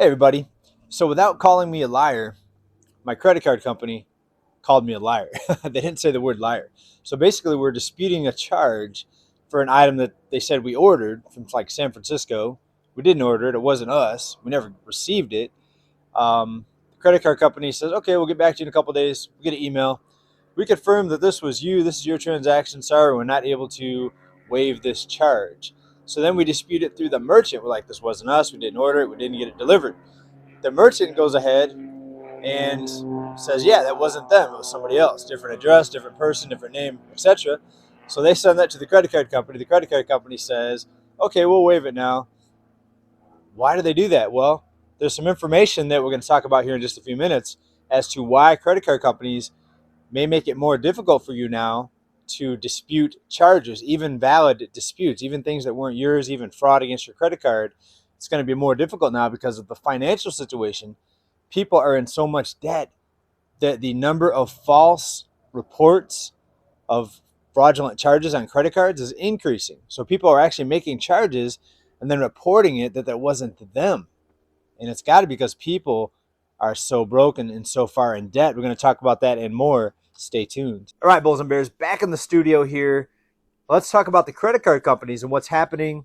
Hey everybody. So without calling me a liar, my credit card company called me a liar. They didn't say the word liar. So basically we're disputing a charge for an item that they said we ordered from like San Francisco. We didn't order it. It wasn't us. We never received it. The credit card company says, okay, we'll get back to you in a couple days. We get an email. We confirm that this was you. This is your transaction. Sorry, we're not able to waive this charge. So then we dispute it through the merchant. We're like, this wasn't us. We didn't order it. We didn't get it delivered. The merchant goes ahead and says, yeah, that wasn't them. It was somebody else. Different address, different person, different name, etc. So they send that to the credit card company. The credit card company says, okay, we'll waive it now. Why do they do that? Well, there's some information that we're going to talk about here in just a few minutes as to why credit card companies may make it more difficult for you now to dispute charges, even valid disputes, even things that weren't yours, even fraud against your credit card. It's going to be more difficult now because of the financial situation. People are in so much debt that the number of false reports of fraudulent charges on credit cards is increasing. So people are actually making charges and then reporting it that wasn't them. And it's got to be because people are so broken and so far in debt. We're going to talk about that and more. Stay tuned. All right, Bulls and Bears, back in the studio here. Let's talk about the credit card companies and what's happening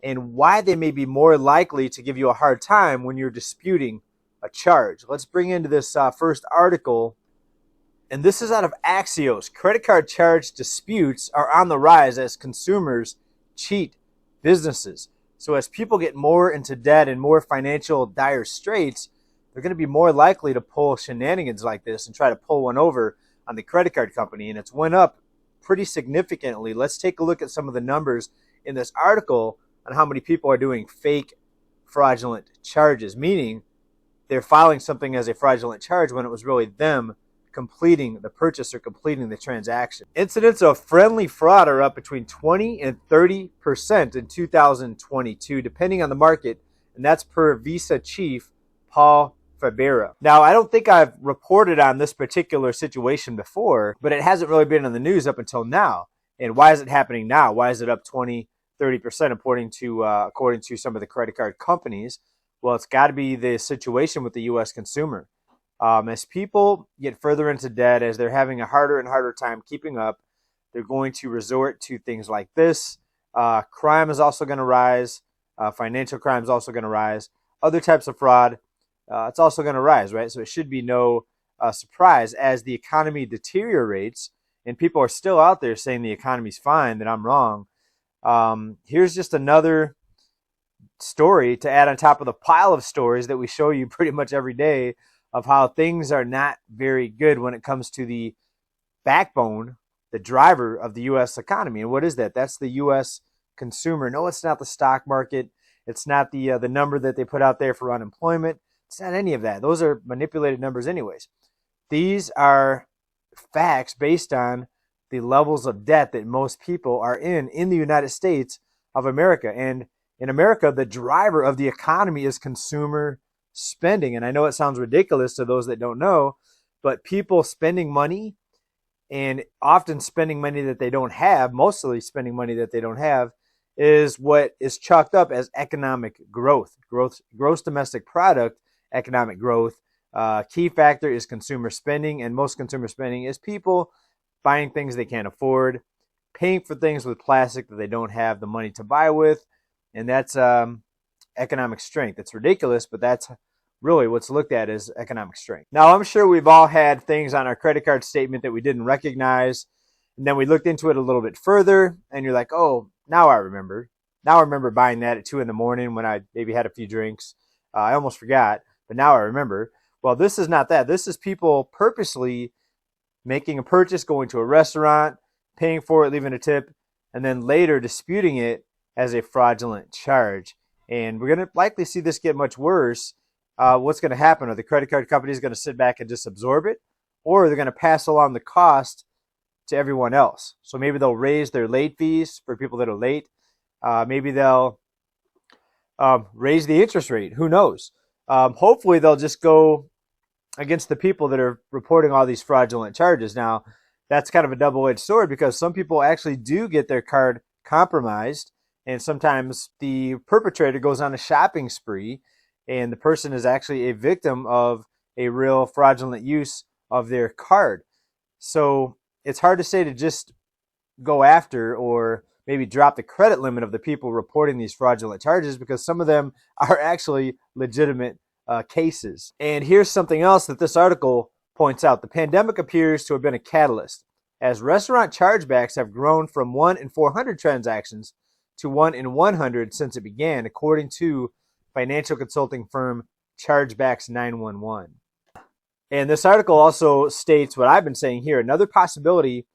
and why they may be more likely to give you a hard time when you're disputing a charge. Let's bring into this first article. And this is out of Axios. Credit card charge disputes are on the rise as consumers cheat businesses. So as people get more into debt and more financial dire straits, they're going to be more likely to pull shenanigans like this and try to pull one over on the credit card company. And it's went up pretty significantly. Let's take a look at some of the numbers in this article on how many people are doing fake fraudulent charges, meaning they're filing something as a fraudulent charge when it was really them completing the purchase or completing the transaction. Incidents of friendly fraud are up between 20 and 30% in 2022, depending on the market, and that's per Visa chief Paul Fabera. Now, I don't think I've reported on this particular situation before, but it hasn't really been in the news up until now. And why is it happening now? Why is it up 20, 30% according to some of the credit card companies? Well, it's got to be the situation with the U.S. consumer. As people get further into debt, as they're having a harder and harder time keeping up, they're going to resort to things like this. Crime is also going to rise. Financial crime is also going to rise. Other types of fraud, it's also going to rise, right? So it should be no surprise as the economy deteriorates and people are still out there saying the economy's fine, that I'm wrong. Here's just another story to add on top of the pile of stories that we show you pretty much every day of how things are not very good when it comes to the backbone, the driver of the U.S. economy. And what is that? That's the U.S. consumer. No, it's not the stock market. It's not the number that they put out there for unemployment. It's not any of that. Those are manipulated numbers anyways. These are facts based on the levels of debt that most people are in the United States of America. And in America, the driver of the economy is consumer spending. And I know it sounds ridiculous to those that don't know, but people spending money and often spending money that they don't have, mostly spending money that they don't have, is what is chalked up as economic growth, gross domestic product, economic growth. Key factor is consumer spending, and most consumer spending is people buying things they can't afford, paying for things with plastic that they don't have the money to buy with, and that's economic strength. It's ridiculous, but that's really what's looked at as economic strength. Now, I'm sure we've all had things on our credit card statement that we didn't recognize, and then we looked into it a little bit further, and you're like, oh, now I remember. Now I remember buying that at 2 in the morning when I maybe had a few drinks. I almost forgot, but now I remember. Well, this is not that. This is people purposely making a purchase, going to a restaurant, paying for it, leaving a tip, and then later disputing it as a fraudulent charge. And we're going to likely see this get much worse. What's going to happen? Are the credit card companies going to sit back and just absorb it? Or are they going to pass along the cost to everyone else? So maybe they'll raise their late fees for people that are late. Maybe they'll raise the interest rate. Who knows? Hopefully they'll just go against the people that are reporting all these fraudulent charges. Now, that's kind of a double-edged sword because some people actually do get their card compromised, and sometimes the perpetrator goes on a shopping spree and the person is actually a victim of a real fraudulent use of their card. So it's hard to say to just go after or maybe drop the credit limit of the people reporting these fraudulent charges, because some of them are actually legitimate cases. And here's something else that this article points out. The pandemic appears to have been a catalyst, as restaurant chargebacks have grown from 1 in 400 transactions to 1 in 100 since it began, according to financial consulting firm Chargebacks 911. And this article also states what I've been saying here. Another possibility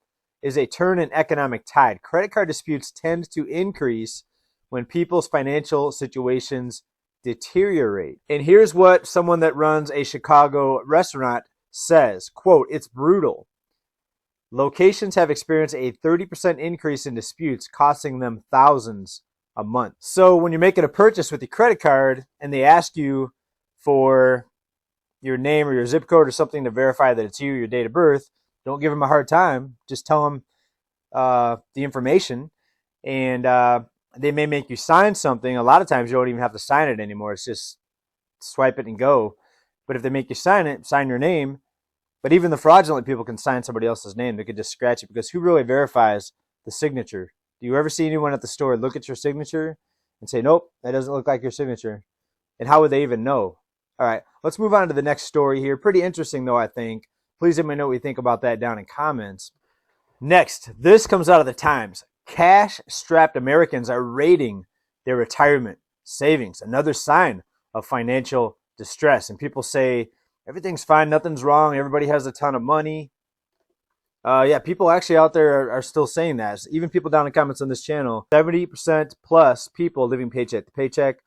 is a turn in economic tide. Credit card disputes tend to increase when people's financial situations deteriorate. And here's what someone that runs a Chicago restaurant says, quote, "It's brutal. Locations have experienced a 30% increase in disputes, costing them thousands a month." So when you're making a purchase with your credit card and they ask you for your name or your zip code or something to verify that it's you, your date of birth, don't give them a hard time. Just tell them the information, and they may make you sign something. A lot of times you don't even have to sign it anymore. It's just swipe it and go. But if they make you sign it, sign your name. But even the fraudulent people can sign somebody else's name. They could just scratch it, because who really verifies the signature? Do you ever see anyone at the store look at your signature and say, nope, that doesn't look like your signature? And how would they even know? All right, let's move on to the next story here. Pretty interesting, though, I think. Please let me know what you think about that down in comments. Next, this comes out of the Times. Cash-strapped Americans are raiding their retirement savings. Another sign of financial distress. And people say, everything's fine, nothing's wrong, everybody has a ton of money. Yeah, people actually out there are still saying that. Even people down in the comments on this channel, 70% plus people living paycheck to paycheck.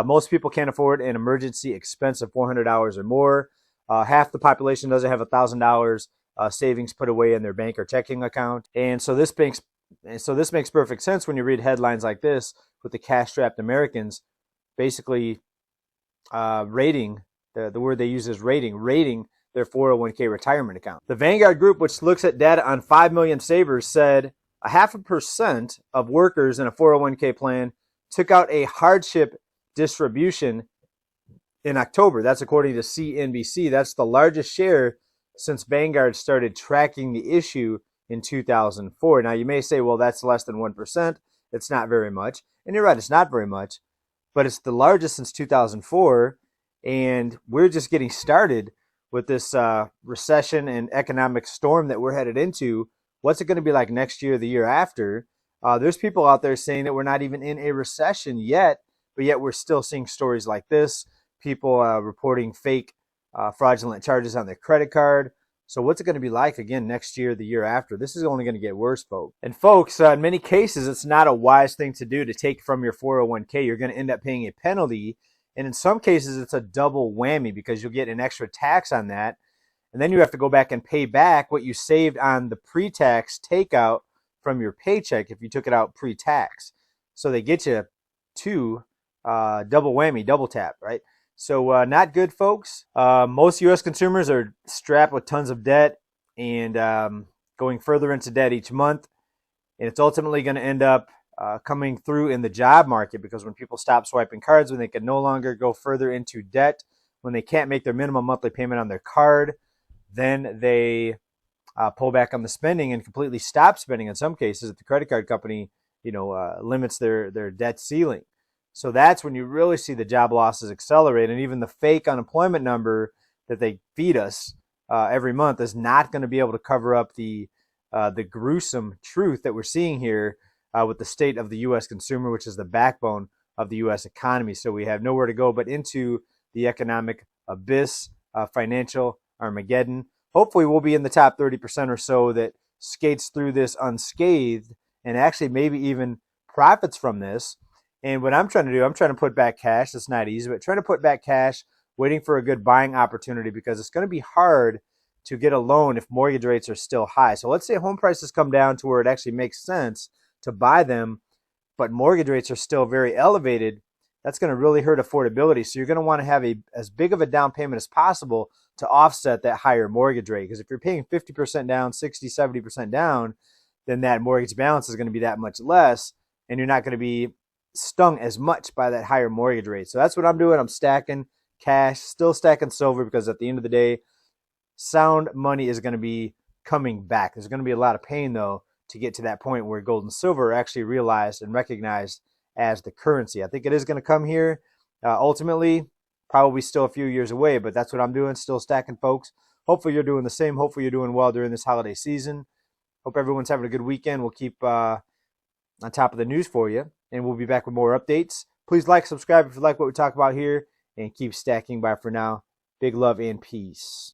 Most people can't afford an emergency expense of $400 or more. Half the population doesn't have $1,000 savings put away in their bank or checking account. And so this makes perfect sense when you read headlines like this, with the cash-strapped Americans basically raiding, the word they use is raiding their 401k retirement account. The Vanguard Group, which looks at data on 5 million savers, said 0.5% of workers in a 401k plan took out a hardship distribution in October. That's according to CNBC. That's the largest share since Vanguard started tracking the issue in 2004. Now, you may say, well, that's less than 1%. It's not very much. And you're right, it's not very much. But it's the largest since 2004. And we're just getting started with this recession and economic storm that we're headed into. What's it going to be like next year, the year after? There's people out there saying that we're not even in a recession yet, but yet we're still seeing stories like this. People reporting fake fraudulent charges on their credit card. So what's it going to be like again next year, the year after? This is only going to get worse, folks. And folks, in many cases, it's not a wise thing to do to take from your 401k. You're going to end up paying a penalty. And in some cases, it's a double whammy, because you'll get an extra tax on that. And then you have to go back and pay back what you saved on the pre-tax takeout from your paycheck if you took it out pre-tax. So they get you two double whammy, double tap, right? So not good, folks. Most U.S. consumers are strapped with tons of debt and going further into debt each month. And it's ultimately going to end up coming through in the job market, because when people stop swiping cards, when they can no longer go further into debt, when they can't make their minimum monthly payment on their card, then they pull back on the spending and completely stop spending in some cases if the credit card company limits their debt ceiling. So that's when you really see the job losses accelerate. And even the fake unemployment number that they feed us every month is not going to be able to cover up the gruesome truth that we're seeing here with the state of the U.S. consumer, which is the backbone of the U.S. economy. So we have nowhere to go but into the economic abyss, financial Armageddon. Hopefully we'll be in the top 30% or so that skates through this unscathed and actually maybe even profits from this. And what I'm trying to do, I'm trying to put back cash. It's not easy, but trying to put back cash, waiting for a good buying opportunity, because it's going to be hard to get a loan if mortgage rates are still high. So let's say home prices come down to where it actually makes sense to buy them, but mortgage rates are still very elevated. That's going to really hurt affordability. So you're going to want to have as big of a down payment as possible to offset that higher mortgage rate. Because if you're paying 50% down, 60, 70% down, then that mortgage balance is going to be that much less, and you're not going to be stung as much by that higher mortgage rate. So that's what I'm doing. I'm stacking cash, still stacking silver, because at the end of the day, sound money is going to be coming back. There's going to be a lot of pain, though, to get to that point where gold and silver are actually realized and recognized as the currency. I think it is going to come here ultimately, probably still a few years away, but that's what I'm doing, still stacking, folks. Hopefully you're doing the same. Hopefully you're doing well during this holiday season. Hope everyone's having a good weekend. We'll keep on top of the news for you, and we'll be back with more updates. Please like, subscribe if you like what we talk about here, and keep stacking. Bye for now. Big love and peace.